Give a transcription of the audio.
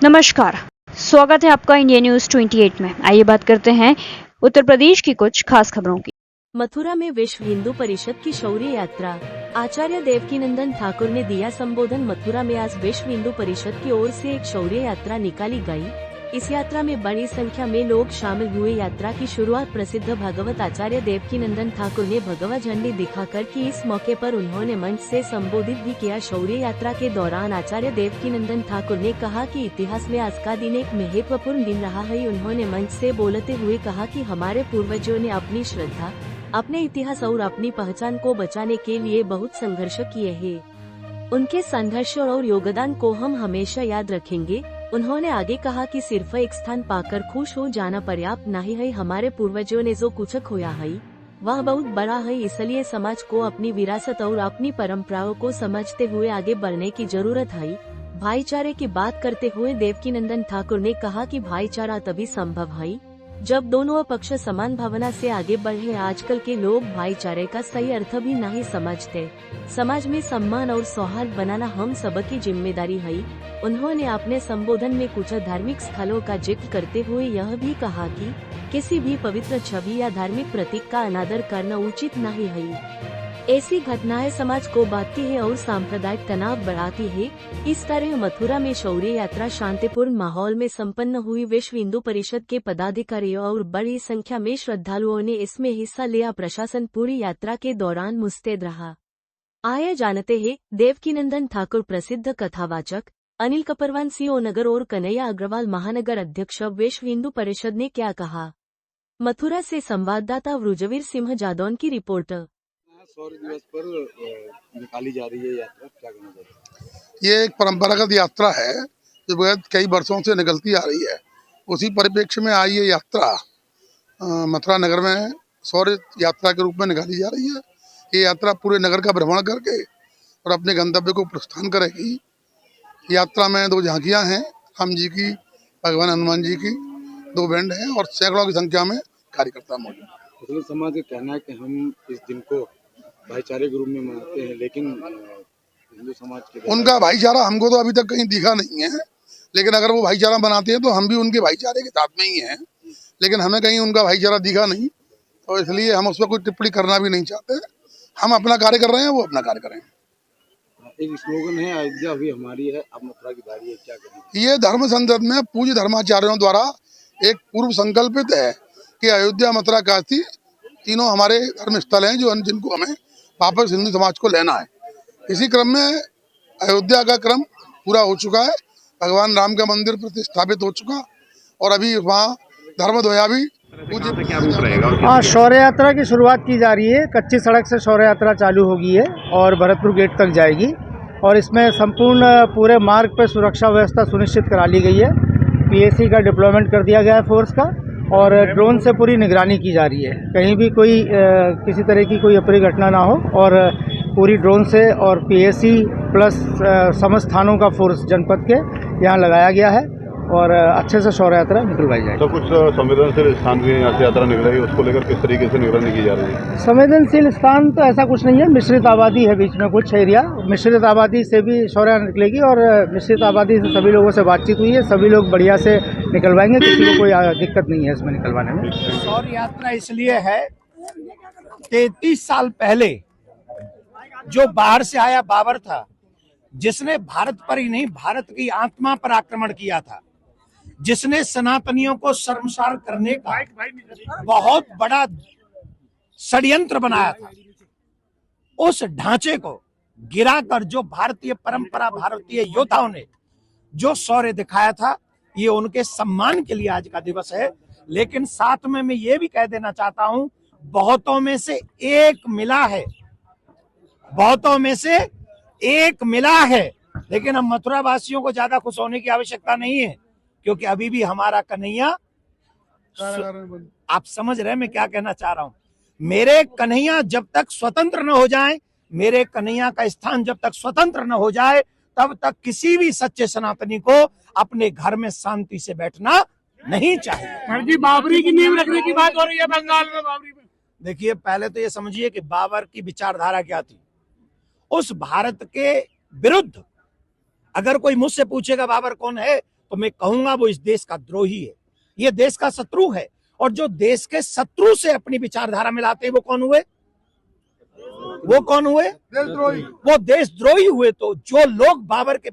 नमस्कार, स्वागत है आपका इंडिया न्यूज 28 में। आइए बात करते हैं उत्तर प्रदेश की कुछ खास खबरों की। मथुरा में विश्व हिंदू परिषद की शौर्य यात्रा। आचार्य देवकीनंदन ठाकुर ने दिया संबोधन। मथुरा में आज विश्व हिंदू परिषद की ओर से एक शौर्य यात्रा निकाली गई। इस यात्रा में बड़ी संख्या में लोग शामिल हुए। यात्रा की शुरुआत प्रसिद्ध भागवत आचार्य देवकीनंदन ठाकुर ने भगवा झंडी दिखाकर की। इस मौके पर उन्होंने मंच से संबोधित भी किया। शौर्य यात्रा के दौरान आचार्य देवकीनंदन ठाकुर ने कहा कि इतिहास में आज का दिन एक महत्वपूर्ण दिन रहा है। उन्होंने मंच से बोलते हुए कहा कि हमारे पूर्वजों ने अपनी श्रद्धा, अपने इतिहास और अपनी पहचान को बचाने के लिए बहुत संघर्ष किए हैं। उनके संघर्ष और योगदान को हम हमेशा याद रखेंगे। उन्होंने आगे कहा कि सिर्फ एक स्थान पाकर खुश हो जाना पर्याप्त नहीं है। हमारे पूर्वजों ने जो कुछ खोया है वह बहुत बड़ा है, इसलिए समाज को अपनी विरासत और अपनी परंपराओं को समझते हुए आगे बढ़ने की जरूरत है। भाईचारे की बात करते हुए देवकीनंदन ठाकुर ने कहा कि भाईचारा तभी संभव है जब दोनों पक्ष समान भावना से आगे बढ़े। आजकल के लोग भाईचारे का सही अर्थ भी नहीं समझते। समाज में सम्मान और सौहार्द बनाना हम सबकी जिम्मेदारी है। उन्होंने अपने संबोधन में कुछ धार्मिक स्थलों का जिक्र करते हुए यह भी कहा कि किसी भी पवित्र छवि या धार्मिक प्रतीक का अनादर करना उचित नहीं है। ऐसी घटनाएं समाज को बांटती है और सांप्रदायिक तनाव बढ़ाती है। इस तरह मथुरा में शौर्य यात्रा शांतिपूर्ण माहौल में संपन्न हुई। विश्व हिंदू परिषद के पदाधिकारियों और बड़ी संख्या में श्रद्धालुओं ने इसमें हिस्सा लिया। प्रशासन पूरी यात्रा के दौरान मुस्तैद रहा। आइए जानते हैं देवकीनंदन ठाकुर प्रसिद्ध कथावाचक, अनिल कपरवान सीओ नगर और कन्हैया अग्रवाल महानगर अध्यक्ष विश्व हिंदू परिषद ने क्या कहा। मथुरा से संवाददाता वृजवीर सिंह जादौन की रिपोर्ट। शौर्य दिवस पर निकाली जा रही है यात्रा, क्या कहना चाहिए? ये एक परंपरागत यात्रा है जो बेहद कई वर्षों से निकलती आ रही है। उसी परिप्रेक्ष्य में आज ये यात्रा मथुरा नगर में शौर्य यात्रा के रूप में निकाली जा रही है। ये यात्रा पूरे नगर का भ्रमण करके और अपने गंतव्य को प्रस्थान करेगी। यात्रा में 2 झांकियां हैं, राम जी की, भगवान हनुमान जी की 2 बैंड हैं और सैकड़ों की संख्या में कार्यकर्ता मौजूद। मुस्लिम समाज का कहना है कि हम इस दिन को भाईचारे के रूप में मनाते हैं, लेकिन हिंदू समाज के उनका भाईचारा हमको तो अभी तक कहीं दिखा नहीं है, लेकिन अगर वो भाईचारा बनाते हैं तो हम भी उनके भाईचारे के साथ में ही हैं, लेकिन हमें कहीं उनका भाईचारा दिखा नहीं, तो इसलिए हम उस पर कोई टिप्पणी करना भी नहीं चाहते। हम अपना कार्य कर रहे हैं, वो अपना कार्य कर रहे हैं। एक स्लोगन है, अयोध्या भी हमारी है, अब मथुरा की बारी है, क्या करें? ये धर्म संसद में पूज्य धर्माचार्यों द्वारा एक पूर्व संकल्पित है कि अयोध्या, मथुरा, काशी तीनों हमारे धर्म स्थल हैं जो जिनको हमें वापस हिंदू समाज को लेना है। इसी क्रम में अयोध्या का क्रम पूरा हो चुका है। भगवान राम का मंदिर प्रतिष्ठापित हो चुका और अभी वहाँ धर्मध्वजा भी हाँ, शौर्य यात्रा की शुरुआत की जा रही है। कच्ची सड़क से शौर्य यात्रा चालू होगी है और भरतपुर गेट तक जाएगी और इसमें संपूर्ण पूरे मार्ग पर सुरक्षा व्यवस्था सुनिश्चित करा ली गई है। पीएसी का डिप्लॉयमेंट कर दिया गया है फोर्स का और ड्रोन से पूरी निगरानी की जा रही है, कहीं भी कोई किसी तरह की कोई अप्रिय घटना ना हो। और पूरी ड्रोन से और पीएसी प्लस समस्त थानों का फोर्स जनपद के यहाँ लगाया गया है और अच्छे से शौर्य यात्रा निकलवाई जाएगी। तो कुछ संवेदनशील स्थान भी यहाँ से यात्रा निकलेगी, उसको लेकर किस तरीके से निगरानी की जा रही है? संवेदनशील स्थान तो ऐसा कुछ नहीं है, मिश्रित आबादी है बीच में कुछ एरिया, मिश्रित आबादी से भी शौर्य निकलेगी और मिश्रित आबादी से सभी लोगों से बातचीत हुई है, सभी लोग बढ़िया से निकलवाएंगे, किसी को कोई दिक्कत नहीं है इसमें निकलवाने में। शौर्य यात्रा इसलिए है, 33 साल पहले जो बाहर से आया बाबर था, जिसने भारत पर ही नहीं भारत की आत्मा पर आक्रमण किया था, जिसने सनातनियों को शर्मसार करने का बहुत बड़ा षड्यंत्र बनाया था, उस ढांचे को गिराकर जो भारतीय परंपरा, भारतीय योद्धाओं ने जो शौर्य दिखाया था, ये उनके सम्मान के लिए आज का दिवस है। लेकिन साथ में मैं ये भी कह देना चाहता हूं, बहुतों में से एक मिला है, बहुतों में से एक मिला है। लेकिन हम मथुरा वासियों को ज्यादा खुश होने की आवश्यकता नहीं है, क्योंकि अभी भी हमारा कन्हैया, आप समझ रहे हैं मैं क्या कहना चाह रहा हूं। मेरे कन्हैया जब तक स्वतंत्र न हो जाए, मेरे कन्हैया का स्थान जब तक स्वतंत्र न हो जाए, तब तक किसी भी सच्चे सनातनी को अपने घर में शांति से बैठना नहीं चाहिए। जी, बाबरी की नींव रखने की बात हो रही है बंगाल में। बाबरी में देखिए, पहले तो ये समझिए कि बाबर की विचारधारा क्या थी। उस भारत के विरुद्ध अगर कोई मुझसे पूछेगा बाबर कौन है, तो मैं कहूंगा वो इस देश का द्रोही है, ये देश का शत्रु है। और जो देश के शत्रु से अपनी विचारधारा मिलाते हैं वो कौन हुए? वो कौन हुए? वो देशद्रोही हुए। तो जो लोग बाबर के